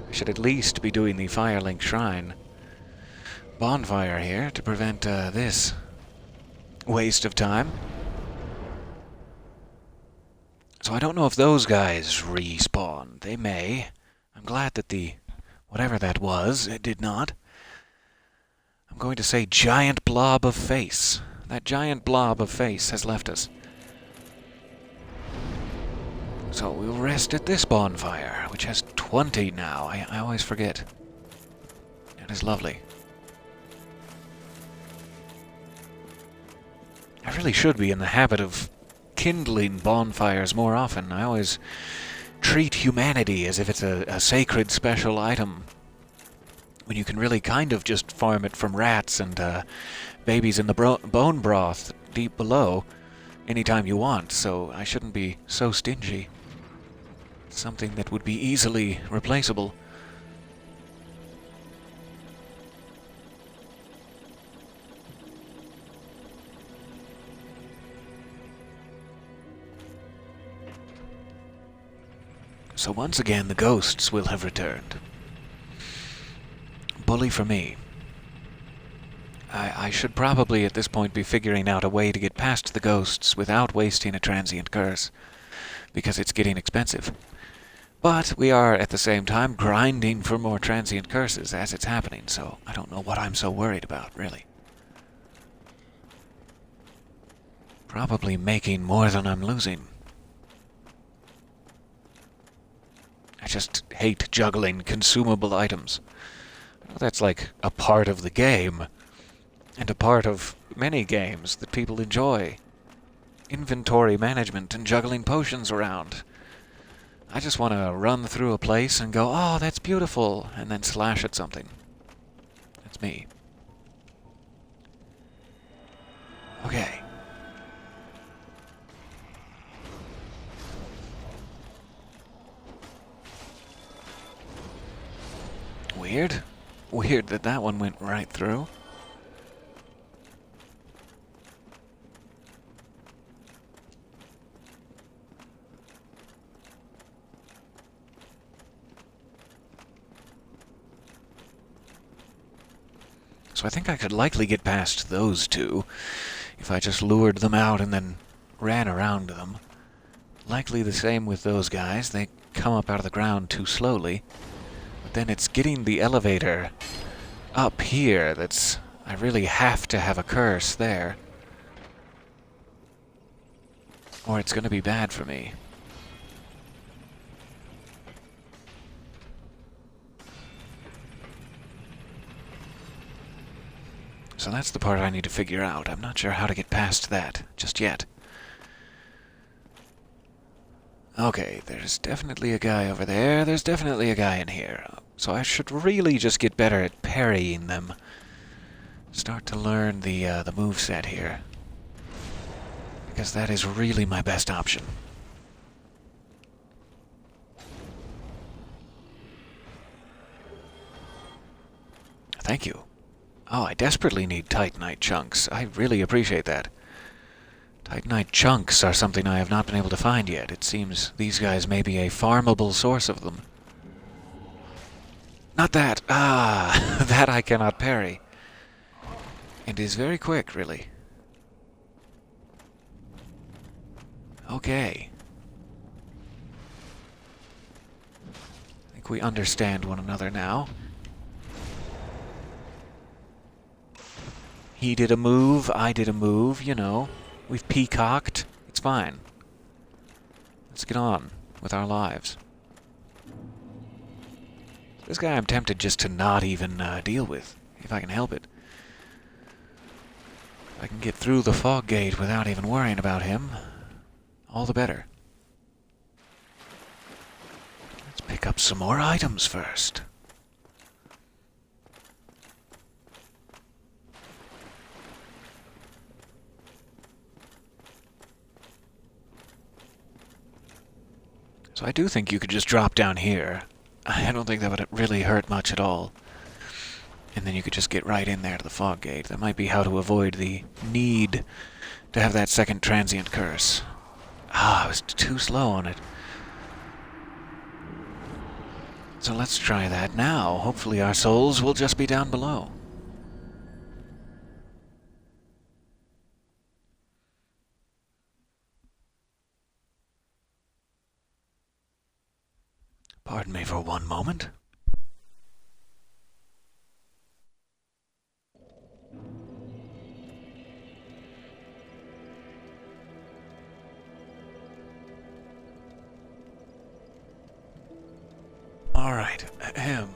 I should at least be doing the Firelink Shrine bonfire here to prevent this waste of time. So I don't know if those guys respawn. They may. I'm glad that the... whatever that was, it did not. I'm going to say giant blob of face. That giant blob of face has left us. So we'll rest at this bonfire, which has 20 now. I always forget. It is lovely. I really should be in the habit of kindling bonfires more often. I always treat humanity as if it's a sacred special item, when you can really kind of just farm it from rats and babies in the bone broth deep below anytime you want, so I shouldn't be so stingy. Something that would be easily replaceable. So once again, the ghosts will have returned. Bully for me. I should probably at this point be figuring out a way to get past the ghosts without wasting a transient curse, because it's getting expensive. But we are at the same time grinding for more transient curses as it's happening, so I don't know what I'm so worried about, really. Probably making more than I'm losing. I just hate juggling consumable items. That's like a part of the game, and a part of many games that people enjoy. Inventory management and juggling potions around. I just want to run through a place and go, oh, that's beautiful, and then slash at something. That's me. Okay. Weird. Weird that that one went right through. So I think I could likely get past those two if I just lured them out and then ran around them. Likely the same with those guys. They come up out of the ground too slowly. Then it's getting the elevator up here that's... I really have to have a curse there, or it's going to be bad for me. So that's the part I need to figure out. I'm not sure how to get past that just yet. Okay, there's definitely a guy over there. There's definitely a guy in here. So I should really just get better at parrying them. Start to learn the moveset here, because that is really my best option. Thank you. Oh, I desperately need Titanite chunks. I really appreciate that. Titanite chunks are something I have not been able to find yet. It seems these guys may be a farmable source of them. Not that! Ah! That I cannot parry. It is very quick, really. Okay. I think we understand one another now. He did a move, I did a move, you know. We've peacocked. It's fine. Let's get on with our lives. This guy I'm tempted just to not even deal with, if I can help it. If I can get through the fog gate without even worrying about him, all the better. Let's pick up some more items first. So I do think you could just drop down here. I don't think that would really hurt much at all. And then you could just get right in there to the fog gate. That might be how to avoid the need to have that second transient curse. Ah, I was too slow on it. So let's try that now. Hopefully our souls will just be down below. Pardon me for one moment. Alright, ahem.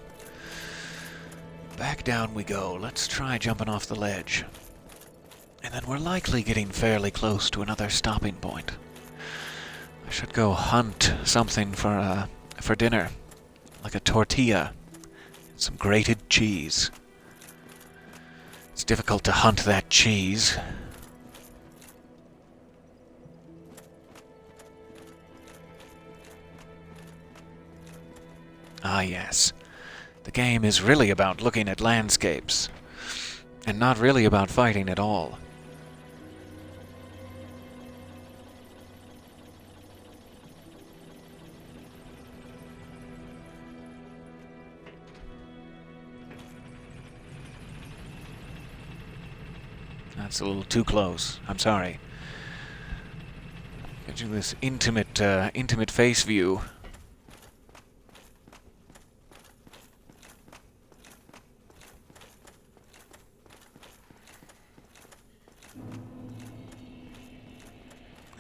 Back down we go. Let's try jumping off the ledge. And then we're likely getting fairly close to another stopping point. I should go hunt something for dinner. Like a tortilla. And some grated cheese. It's difficult to hunt that cheese. Ah, yes. The game is really about looking at landscapes, and not really about fighting at all. That's a little too close. I'm sorry. Get you this intimate face view.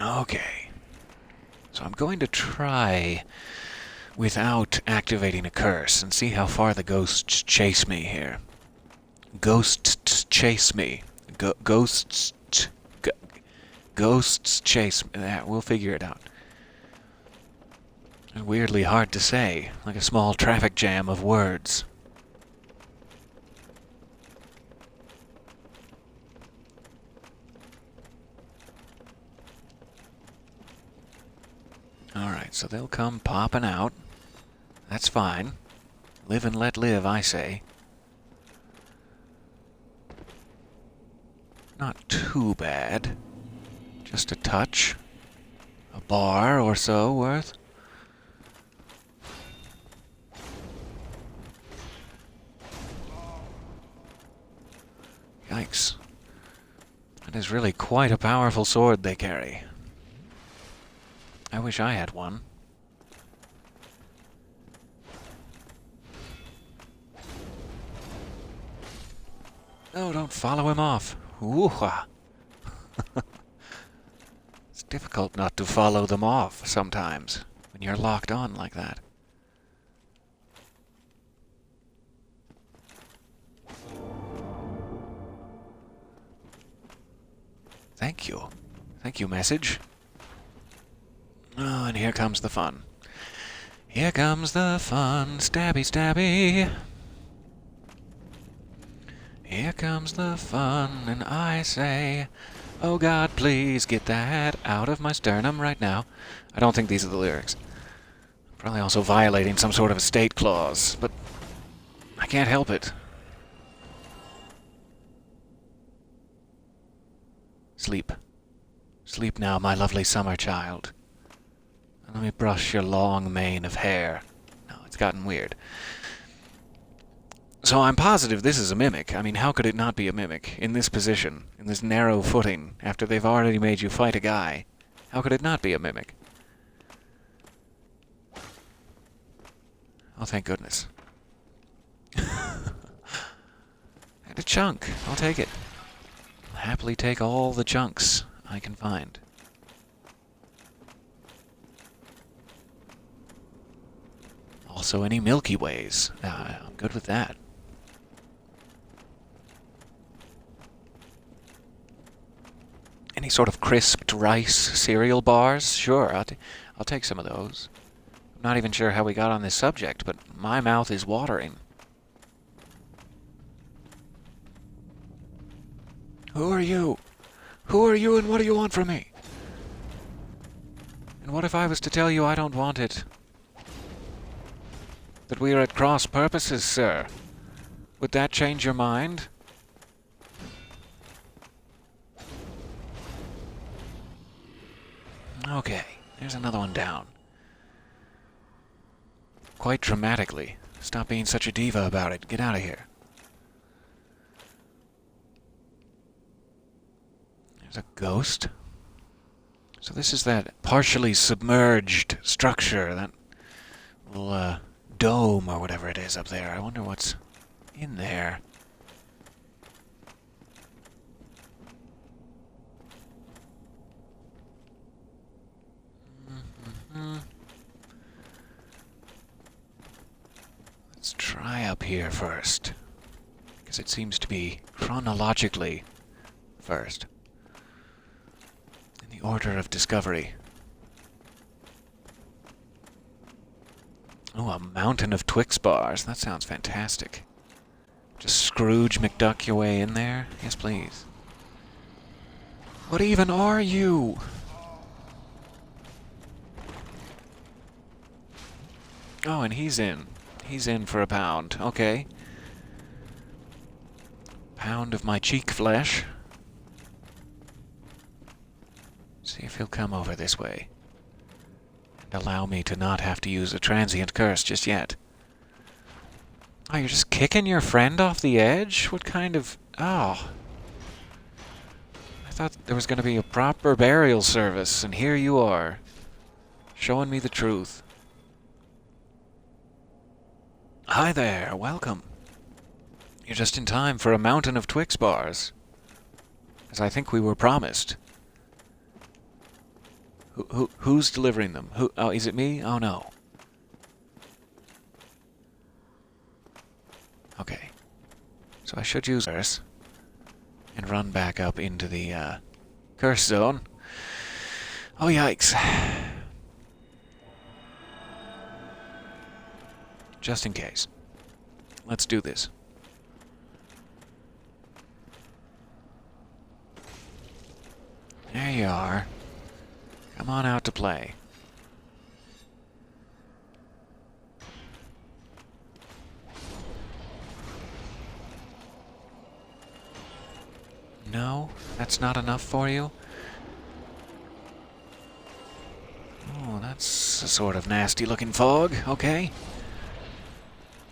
Okay. So I'm going to try without activating a curse and see how far the ghosts chase me here. Ghosts chase me. Ghosts chase me. We'll figure it out. It's weirdly hard to say, like a small traffic jam of words. Alright, so they'll come popping out. That's fine. Live and let live, I say. Not too bad. Just a touch. A bar or so worth. Yikes. That is really quite a powerful sword they carry. I wish I had one. No, don't follow him off. Ooh-ha. It's difficult not to follow them off sometimes when you're locked on like that. Thank you. Thank you, message. Oh, and here comes the fun. Here comes the fun. Stabby, stabby. Here comes the fun, and I say, oh God, please get that out of my sternum right now. I don't think these are the lyrics. Probably also violating some sort of estate clause, but I can't help it. Sleep. Sleep now, my lovely summer child. Let me brush your long mane of hair. No, it's gotten weird. So I'm positive this is a mimic. I mean, how could it not be a mimic? In this position, in this narrow footing, after they've already made you fight a guy. How could it not be a mimic? Oh, thank goodness. And a chunk. I'll take it. I'll happily take all the chunks I can find. Also, any Milky Ways. I'm good with that. Any sort of crisped rice cereal bars? Sure, I'll take some of those. I'm not even sure how we got on this subject, but my mouth is watering. Who are you? Who are you and what do you want from me? And what if I was to tell you I don't want it? That we are at cross purposes, sir. Would that change your mind? Okay, there's another one down. quite dramatically. Stop being such a diva about it. Get out of here. There's a ghost. So this is that partially submerged structure, that little dome or whatever it is up there. I wonder what's in there. Let's try up here first, because it seems to be chronologically first in the order of discovery. Oh, a mountain of Twix bars. That sounds fantastic. Just Scrooge McDuck your way in there? Yes, please. What even are you? Oh, and he's in. He's in for a pound. Okay. Pound of my cheek flesh. See if he'll come over this way. And allow me to not have to use a transient curse just yet. Oh, you're just kicking your friend off the edge? What kind of... Oh. I thought there was going to be a proper burial service, and here you are. Showing me the truth. Hi there, welcome. You're just in time for a mountain of Twix bars. As I think we were promised. Who's delivering them? Oh, is it me? Oh no. Okay. So I should use curse and run back up into the curse zone. Oh yikes. Just in case. Let's do this. There you are. Come on out to play. No? That's not enough for you? Oh, that's a sort of nasty-looking fog. Okay.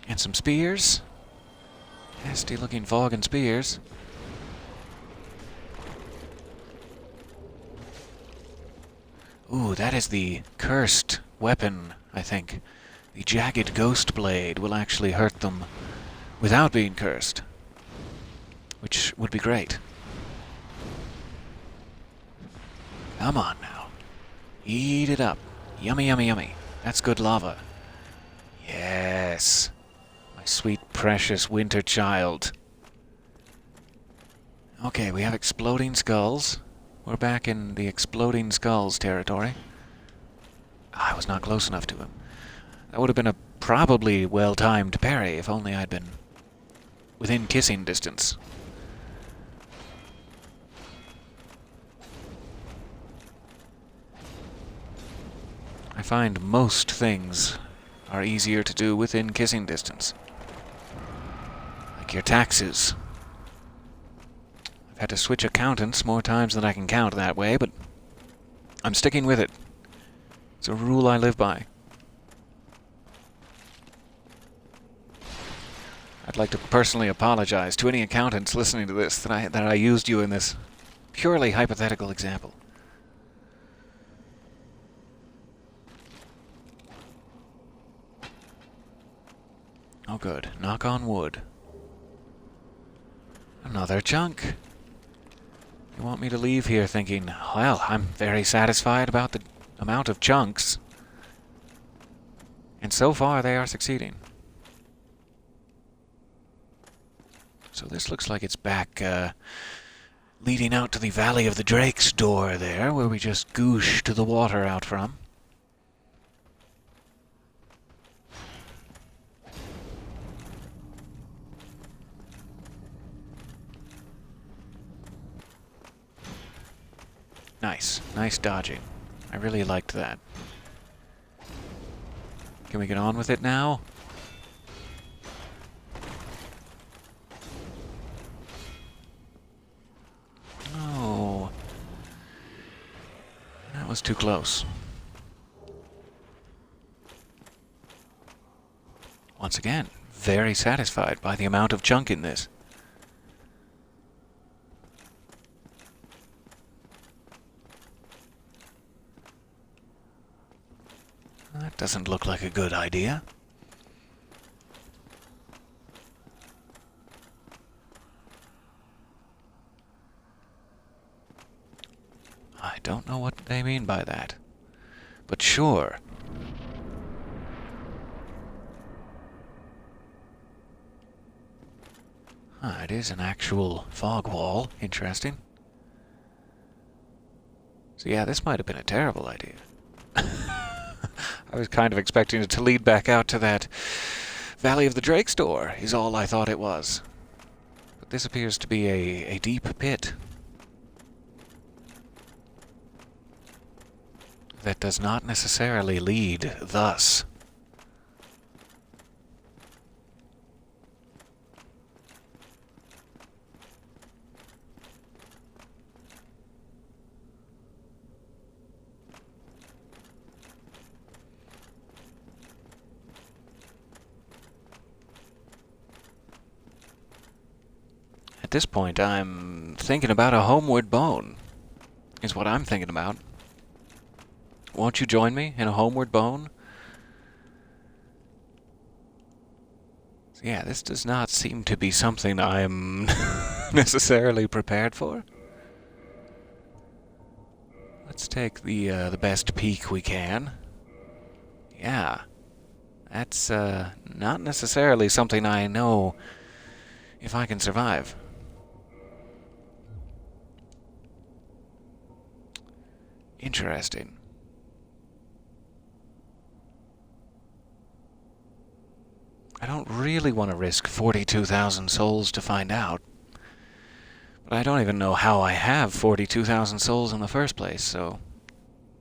And some spears. Nasty-looking fog and spears. Ooh, that is the cursed weapon, I think. The jagged ghost blade will actually hurt them without being cursed. Which would be great. Come on now. Eat it up. Yummy, yummy, yummy. That's good lava. Yes. My sweet, precious winter child. Okay, we have exploding skulls. We're back in the exploding skulls territory. I was not close enough to him. That would have been a probably well-timed parry if only I'd been within kissing distance. I find most things are easier to do within kissing distance. Like your taxes. I've had to switch accountants more times than I can count that way, but I'm sticking with it. It's a rule I live by. I'd like to personally apologize to any accountants listening to this that I used you in this purely hypothetical example. Oh good. Knock on wood. Another chunk. You want me to leave here thinking, well, I'm very satisfied about the amount of chunks. And so far they are succeeding. So this looks like it's back leading out to the Valley of the Drakes door there, where we just goosh to the water out from. Nice. Nice dodging. I really liked that. Can we get on with it now? Oh. That was too close. once again, very satisfied by the amount of junk in this. That doesn't look like a good idea. I don't know what they mean by that. But sure. It is an actual fog wall. Interesting. So yeah, this might have been a terrible idea. I was kind of expecting it to lead back out to that Valley of the Drake store, is all I thought it was. But this appears to be a deep pit. That does not necessarily lead thus. At this point, I'm thinking about a homeward bone, is what I'm thinking about. Won't you join me in a homeward bone? So yeah, this does not seem to be something I'm necessarily prepared for. Let's take the best peek we can. Yeah, that's not necessarily something I know if I can survive. Interesting. I don't really want to risk 42,000 souls to find out. But I don't even know how I have 42,000 souls in the first place, so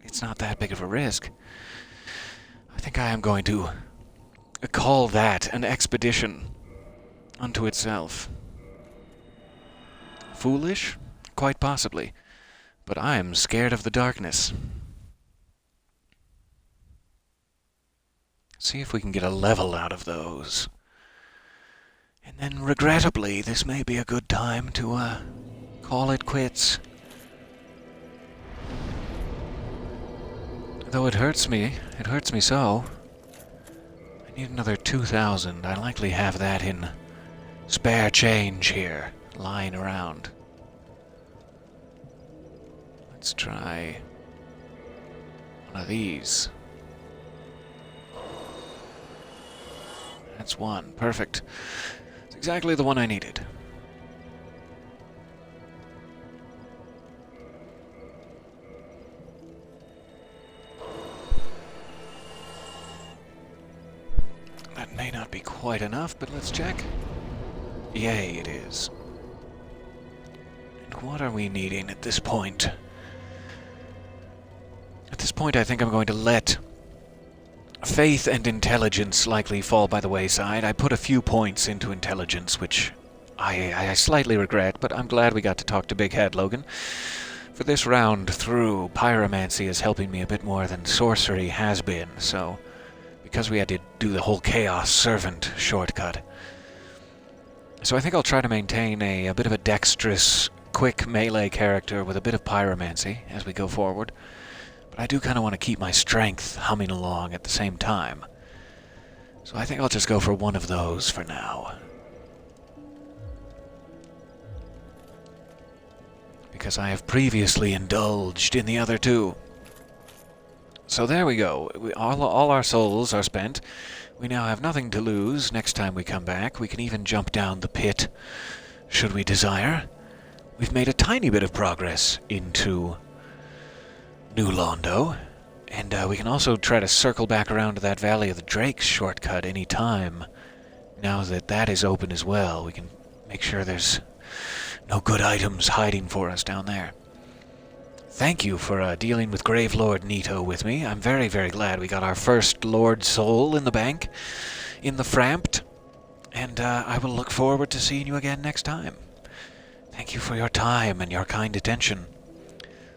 it's not that big of a risk. I think I am going to call that an expedition unto itself. Foolish? Quite possibly. But I am scared of the darkness. See if we can get a level out of those. And then, regrettably, this may be a good time to, call it quits. Though it hurts me so. I need another 2,000. I likely have that in spare change here, lying around. Let's try one of these. That's one. Perfect. It's exactly the one I needed. That may not be quite enough, but let's check. Yay, it is. And what are we needing at this point? At this point, I think I'm going to let faith and intelligence likely fall by the wayside. I put a few points into intelligence, which I slightly regret, but I'm glad we got to talk to Big Head Logan. For this round through, pyromancy is helping me a bit more than sorcery has been, so because we had to do the whole Chaos Servant shortcut. So I think I'll try to maintain a bit of a dexterous, quick melee character with a bit of pyromancy as we go forward. But I do kind of want to keep my strength humming along at the same time. So I think I'll just go for one of those for now. Because I have previously indulged in the other two. So there we go. All our souls are spent. We now have nothing to lose next time we come back. We can even jump down the pit, should we desire. We've made a tiny bit of progress into New Londo, and we can also try to circle back around to that Valley of the Drakes shortcut any time. Now that that is open as well, we can make sure there's no good items hiding for us down there. Thank you for dealing with Gravelord Nito with me. I'm very, very glad we got our first Lord Soul in the bank, in the Framped, and I will look forward to seeing you again next time. Thank you for your time and your kind attention.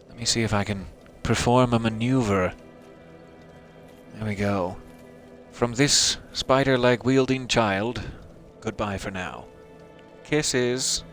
Let me see if I can perform a maneuver. There we go. From this spider-leg wielding child, goodbye for now. Kisses.